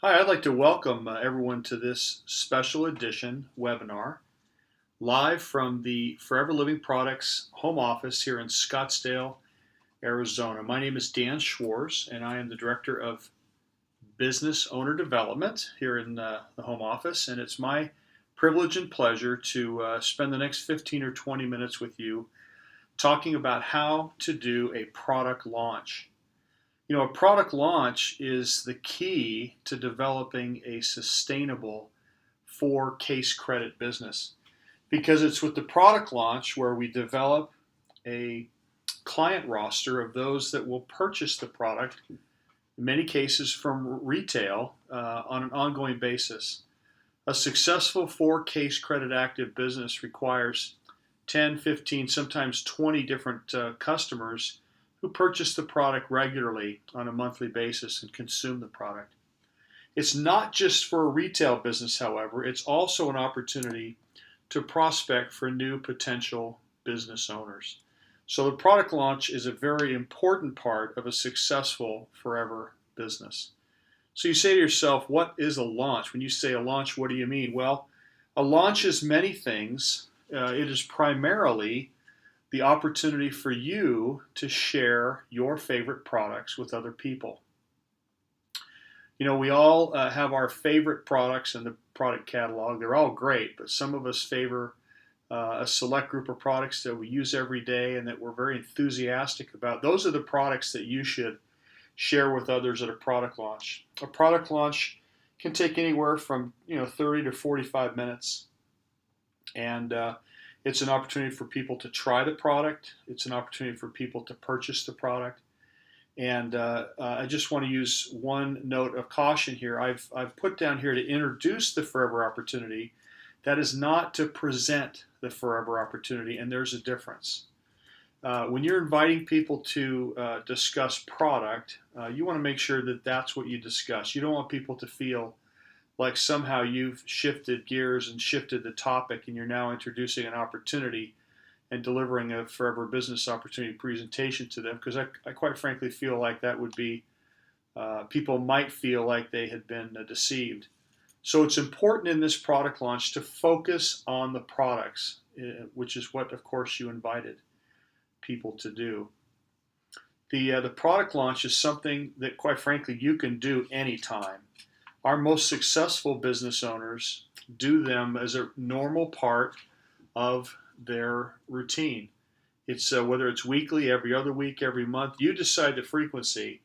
Hi, I'd like to welcome everyone to this special edition webinar live from the Forever Living Products home office here in Scottsdale, Arizona. My name is Dan Schwartz, and I am the Director of Business Owner Development here in the home office. And it's my privilege and pleasure to spend the next 15 or 20 minutes with you talking about how to do a product launch. A product launch is the key to developing a sustainable for case credit business because it's with the product launch where we develop a client roster of those that will purchase the product, in many cases from retail, on an ongoing basis. A successful for case credit active business requires 10, 15, sometimes 20 different customers who purchase the product regularly on a monthly basis and consume the product. It's not just for a retail business, however, it's also an opportunity to prospect for new potential business owners. So the product launch is a very important part of a successful forever business. So you say to yourself, what is a launch? When you say a launch, what do you mean? Well, a launch is many things. It is primarily the opportunity for you to share your favorite products with other people. We all have our favorite products in the product catalog. They're all great, but some of us favor a select group of products that we use every day and that we're very enthusiastic about. Those are the products that you should share with others at a product launch. A product launch can take anywhere from 30 to 45 minutes, and it's an opportunity for people to try the product. It's an opportunity for people to purchase the product. And I just want to use one note of caution here. I've put down here to introduce the forever opportunity. That is not to present the forever opportunity, and there's a difference. When you're inviting people to discuss product, you want to make sure that that's what you discuss. You don't want people to feel like somehow you've shifted gears and shifted the topic and you're now introducing an opportunity and delivering a forever business opportunity presentation to them, because I quite frankly feel like that would be, people might feel like they had been deceived. So it's important in this product launch to focus on the products, which is what, of course, you invited people to do. The product launch is something that, quite frankly, you can do anytime. Our most successful business owners do them as a normal part of their routine. It's whether it's weekly, every other week, every month, you decide the frequency.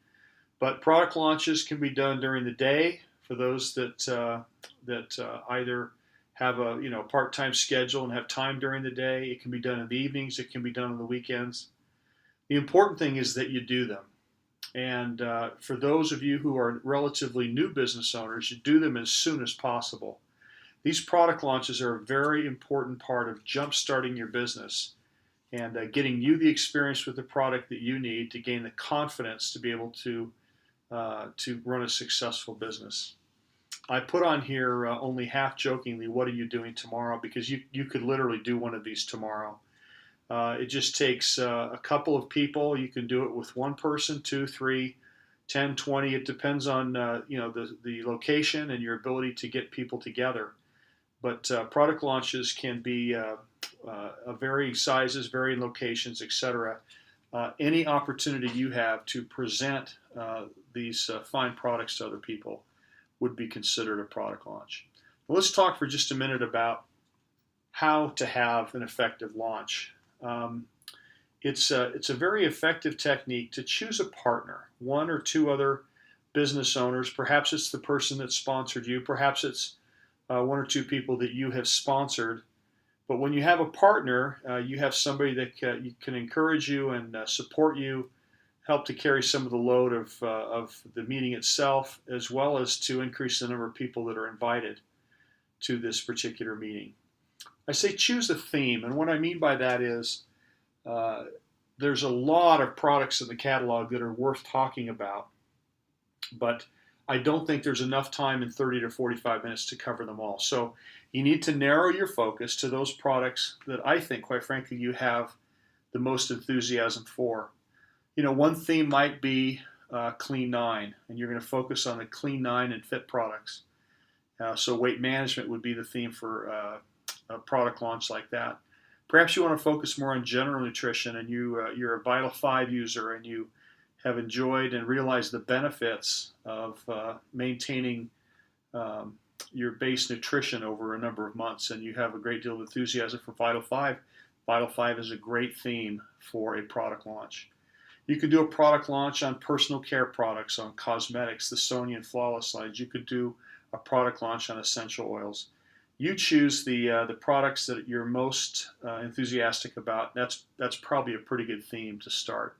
But product launches can be done during the day for those that either have a part-time schedule and have time during the day. It can be done in the evenings. It can be done on the weekends. The important thing is that you do them. And for those of you who are relatively new business owners, you do them as soon as possible. These product launches are a very important part of jump-starting your business and getting you the experience with the product that you need to gain the confidence to be able to run a successful business. I put on here only half jokingly, what are you doing tomorrow? Because you could literally do one of these tomorrow. It just takes a couple of people. You can do it with one person, 2, 3, 10, 20. It depends on the location and your ability to get people together. But product launches can be of varying sizes, varying locations, etc. Any opportunity you have to present these fine products to other people would be considered a product launch. Now, let's talk for just a minute about how to have an effective launch. It's a very effective technique to choose a partner, one or two other business owners. Perhaps it's the person that sponsored you. Perhaps it's one or two people that you have sponsored. But when you have a partner, you have somebody that can encourage you and support you, help to carry some of the load of the meeting itself, as well as to increase the number of people that are invited to this particular meeting. I say choose a theme, and what I mean by that is there's a lot of products in the catalog that are worth talking about, but I don't think there's enough time in 30 to 45 minutes to cover them all. So you need to narrow your focus to those products that I think, quite frankly, you have the most enthusiasm for. One theme might be Clean 9, and you're going to focus on the Clean 9 and Fit products. So weight management would be the theme for a product launch like that. Perhaps you want to focus more on general nutrition, and you're a Vital 5 user, and you have enjoyed and realized the benefits of maintaining your base nutrition over a number of months, and you have a great deal of enthusiasm for Vital 5. Vital 5 is a great theme for a product launch. You could do a product launch on personal care products, on cosmetics, the Sonia and Flawless lines. You could do a product launch on essential oils. You choose the products that you're most enthusiastic about. That's probably a pretty good theme to start.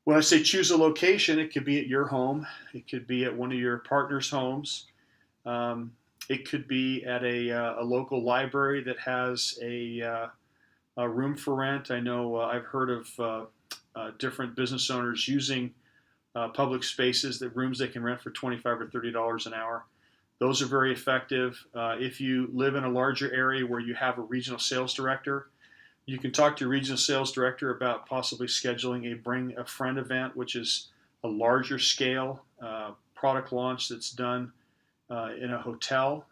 When I say choose a location, it could be at your home. It could be at one of your partner's homes. It could be at a local library that has a room for rent. I know I've heard of different business owners using public spaces, that rooms they can rent for $25 or $30 an hour. Those are very effective. If you live in a larger area where you have a regional sales director, you can talk to your regional sales director about possibly scheduling a Bring a Friend event, which is a larger scale product launch that's done in a hotel.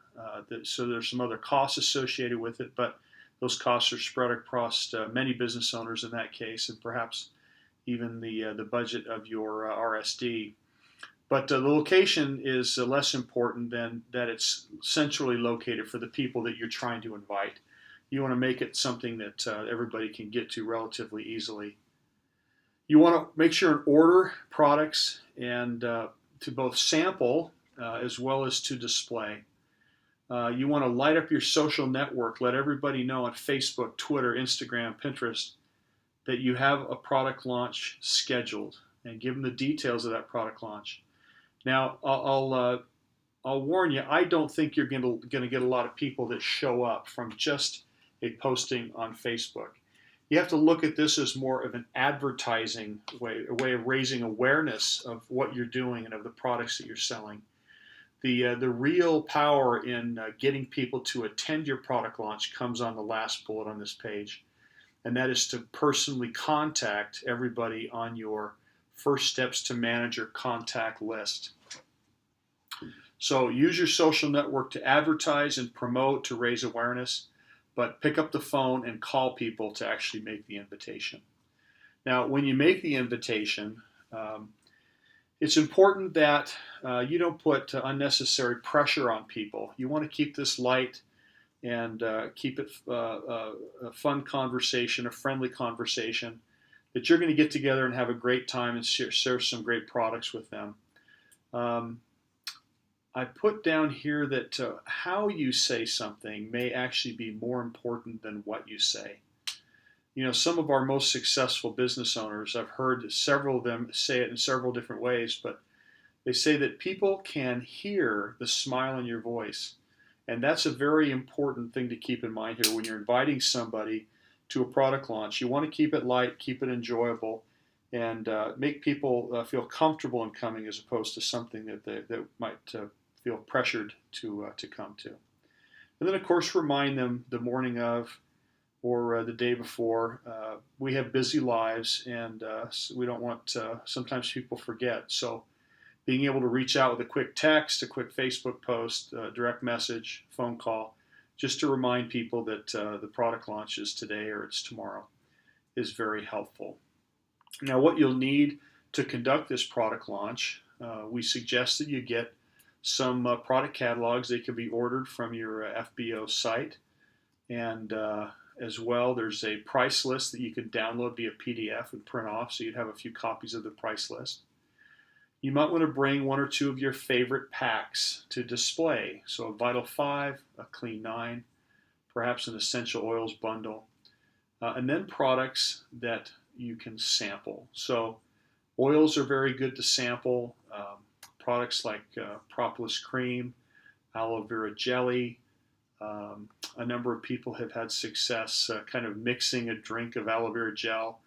So there's some other costs associated with it, but those costs are spread across many business owners in that case, and perhaps even the budget of your RSD. But the location is less important than that it's centrally located for the people that you're trying to invite. You want to make it something that everybody can get to relatively easily. You want to make sure and order products and to both sample as well as to display. You want to light up your social network, let everybody know on Facebook, Twitter, Instagram, Pinterest that you have a product launch scheduled, and give them the details of that product launch. Now, I'll warn you, I don't think you're going to get a lot of people that show up from just a posting on Facebook. You have to look at this as more of an advertising way, a way of raising awareness of what you're doing and of the products that you're selling. The real power in getting people to attend your product launch comes on the last bullet on this page, and that is to personally contact everybody on your First Steps to Manager contact list. So use your social network to advertise and promote, to raise awareness, but pick up the phone and call people to actually make the invitation. Now, when you make the invitation, it's important that you don't put unnecessary pressure on people. You want to keep this light and keep it a fun conversation, a friendly conversation, that you're going to get together and have a great time and share some great products with them. I put down here that how you say something may actually be more important than what you say. You know, some of our most successful business owners, I've heard several of them say it in several different ways, but they say that people can hear the smile in your voice. And that's a very important thing to keep in mind here when you're inviting somebody to a product launch. You want to keep it light, keep it enjoyable, and make people feel comfortable in coming, as opposed to something that they might feel pressured to come to. And then, of course, remind them the morning of or the day before. We have busy lives, and we don't want, sometimes people forget. So being able to reach out with a quick text, a quick Facebook post, direct message, phone call, just to remind people that the product launch is today or it's tomorrow, is very helpful. Now, what you'll need to conduct this product launch, we suggest that you get some product catalogs. They can be ordered from your FBO site, and as well, there's a price list that you can download via PDF and print off, so you'd have a few copies of the price list. You might want to bring one or two of your favorite packs to display. So a Vital 5, a Clean 9, perhaps an Essential Oils bundle, and then products that you can sample. So oils are very good to sample. Products like propolis cream, aloe vera jelly. A number of people have had success kind of mixing a drink of aloe vera gel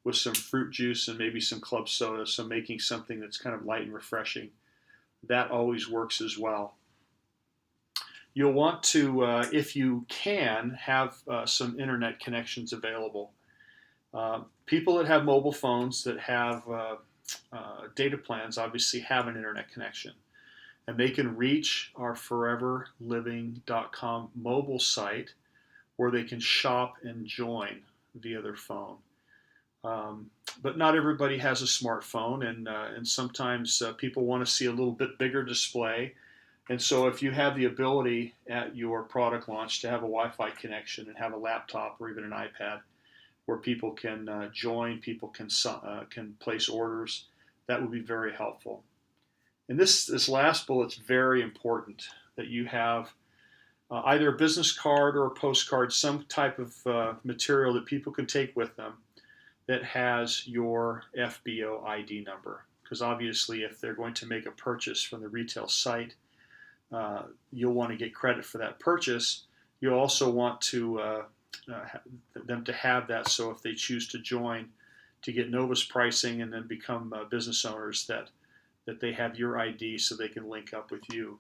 with some fruit juice and maybe some club soda, so making something that's kind of light and refreshing. That always works as well. You'll want to, if you can, have some internet connections available. People that have mobile phones that have data plans obviously have an internet connection, and they can reach our foreverliving.com mobile site where they can shop and join via their phone. But not everybody has a smartphone, and sometimes people want to see a little bit bigger display. And so, if you have the ability at your product launch to have a Wi-Fi connection and have a laptop or even an iPad where people can join, people can place orders, that would be very helpful. And this last bullet's very important, that you have either a business card or a postcard, some type of material that people can take with them that has your FBO ID number. Because obviously, if they're going to make a purchase from the retail site, you'll want to get credit for that purchase. You'll also want to them to have that, so if they choose to join to get Novus pricing and then become business owners, that they have your ID so they can link up with you.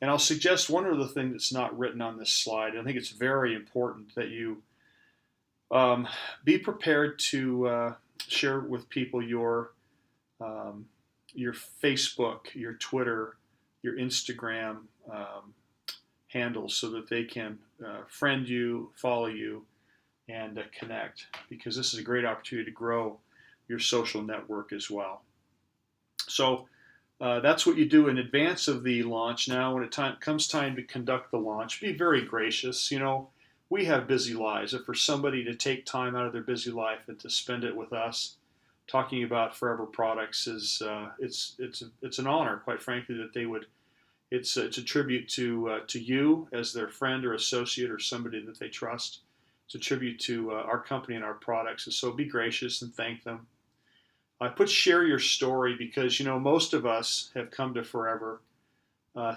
And I'll suggest one other thing that's not written on this slide. I think it's very important that you be prepared to share with people your Facebook, your Twitter, your Instagram handles, so that they can friend you, follow you, and connect, because this is a great opportunity to grow your social network as well. So that's what you do in advance of the launch. Now, when it comes time to conduct the launch, be very gracious. You know, we have busy lives. If for somebody to take time out of their busy life and to spend it with us, talking about Forever products is it's an honor, quite frankly, that they would. It's a tribute to you as their friend or associate or somebody that they trust. It's a tribute to our company and our products. And so be gracious and thank them. I put share your story because, you know, most of us have come to Forever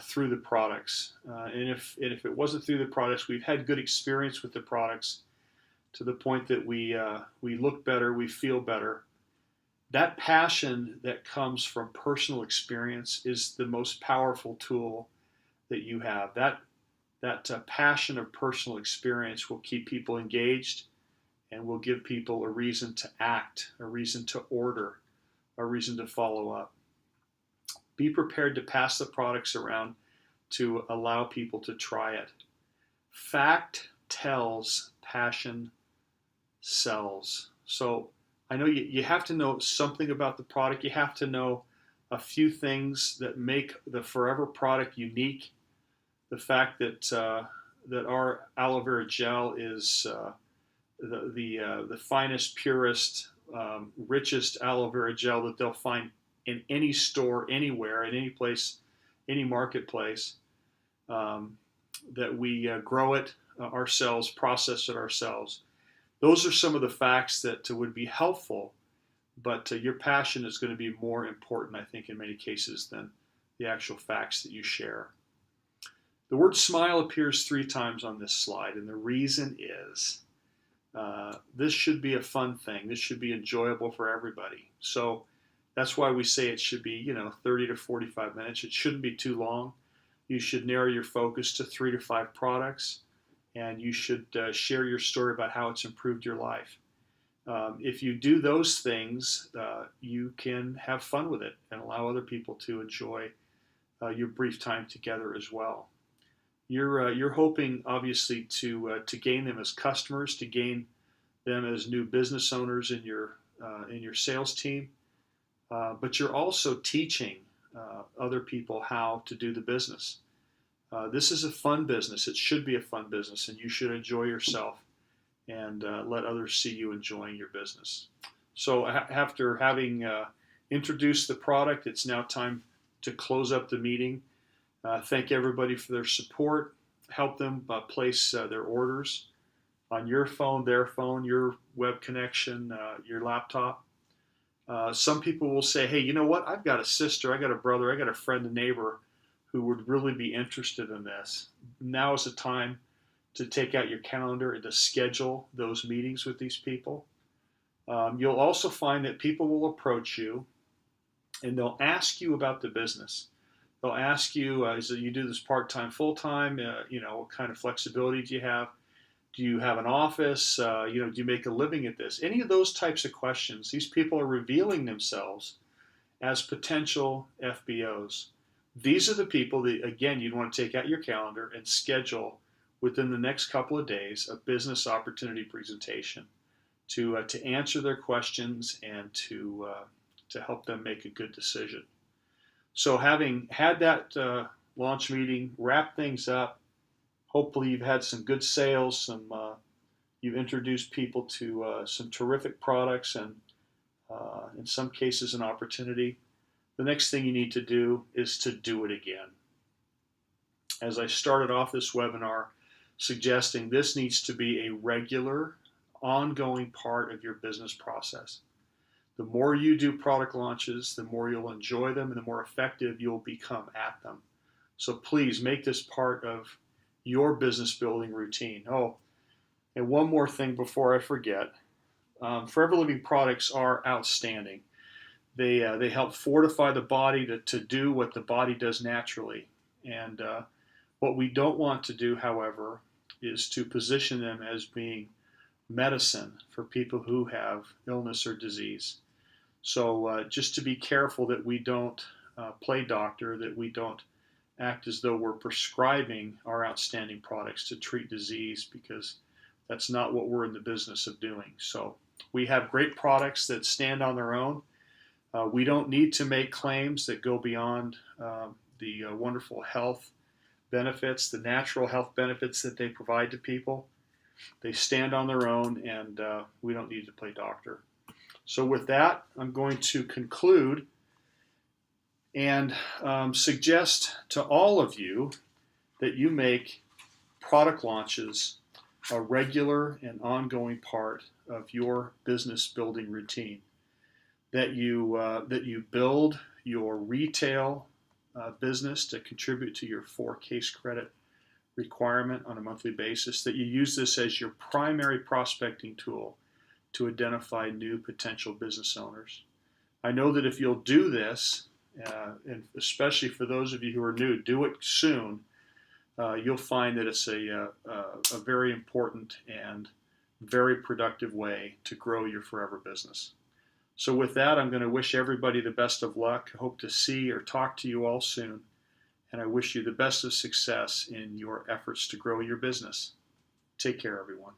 through the products. And if it wasn't through the products, we've had good experience with the products to the point that we look better, we feel better. That passion that comes from personal experience is the most powerful tool that you have. That passion of personal experience will keep people engaged and will give people a reason to act, a reason to order, a reason to follow up. Be prepared to pass the products around to allow people to try it. Fact tells, passion sells. So I know you have to know something about the product. You have to know a few things that make the Forever product unique. The fact that our aloe vera gel is the finest, purest, richest aloe vera gel that they'll find in any store, anywhere, in any place, any marketplace. That we grow it ourselves, process it ourselves. Those are some of the facts that would be helpful, but your passion is going to be more important, I think, in many cases than the actual facts that you share. The word smile appears 3 times on this slide, and the reason is this should be a fun thing. This should be enjoyable for everybody. So that's why we say it should be, 30 to 45 minutes. It shouldn't be too long. You should narrow your focus to 3 to 5 products, and you should share your story about how it's improved your life. If you do those things, you can have fun with it and allow other people to enjoy your brief time together as well. You're hoping, obviously, to gain them as customers, to gain them as new business owners in your sales team, but you're also teaching other people how to do the business. This is a fun business. It should be a fun business, and you should enjoy yourself and let others see you enjoying your business. So after having introduced the product, it's now time to close up the meeting. Thank everybody for their support. Help them place their orders on your phone, their phone, your web connection, your laptop. Some people will say, hey, you know what? I've got a sister, I got a brother, I got a friend, a neighbor who would really be interested in this. Now is the time to take out your calendar and to schedule those meetings with these people. You'll also find that people will approach you and they'll ask you about the business. They'll ask you, is it you do this part-time, full-time? What kind of flexibility do you have? Do you have an office? Do you make a living at this? Any of those types of questions. These people are revealing themselves as potential FBOs. These are the people that, again, you'd want to take out your calendar and schedule within the next couple of days a business opportunity presentation to answer their questions and to help them make a good decision. So having had that launch meeting, wrap things up, hopefully you've had some good sales, you've introduced people to some terrific products and in some cases an opportunity. The next thing you need to do is to do it again. As I started off this webinar suggesting, this needs to be a regular, ongoing part of your business process. The more you do product launches, the more you'll enjoy them and the more effective you'll become at them. So please make this part of your business building routine. Oh, and one more thing before I forget. Forever Living products are outstanding. They help fortify the body to do what the body does naturally. And what we don't want to do, however, is to position them as being medicine for people who have illness or disease. So just to be careful that we don't play doctor, that we don't act as though we're prescribing our outstanding products to treat disease, because that's not what we're in the business of doing. So we have great products that stand on their own. We don't need to make claims that go beyond the wonderful health benefits, the natural health benefits that they provide to people. They stand on their own, and we don't need to play doctor. So with that, I'm going to conclude and suggest to all of you that you make product launches a regular and ongoing part of your business building routine. That you build your retail business to contribute to your 4 case credit requirement on a monthly basis, that you use this as your primary prospecting tool to identify new potential business owners. I know that if you'll do this, and especially for those of you who are new, do it soon, you'll find that it's a very important and very productive way to grow your forever business. So with that, I'm going to wish everybody the best of luck. I hope to see or talk to you all soon. And I wish you the best of success in your efforts to grow your business. Take care, everyone.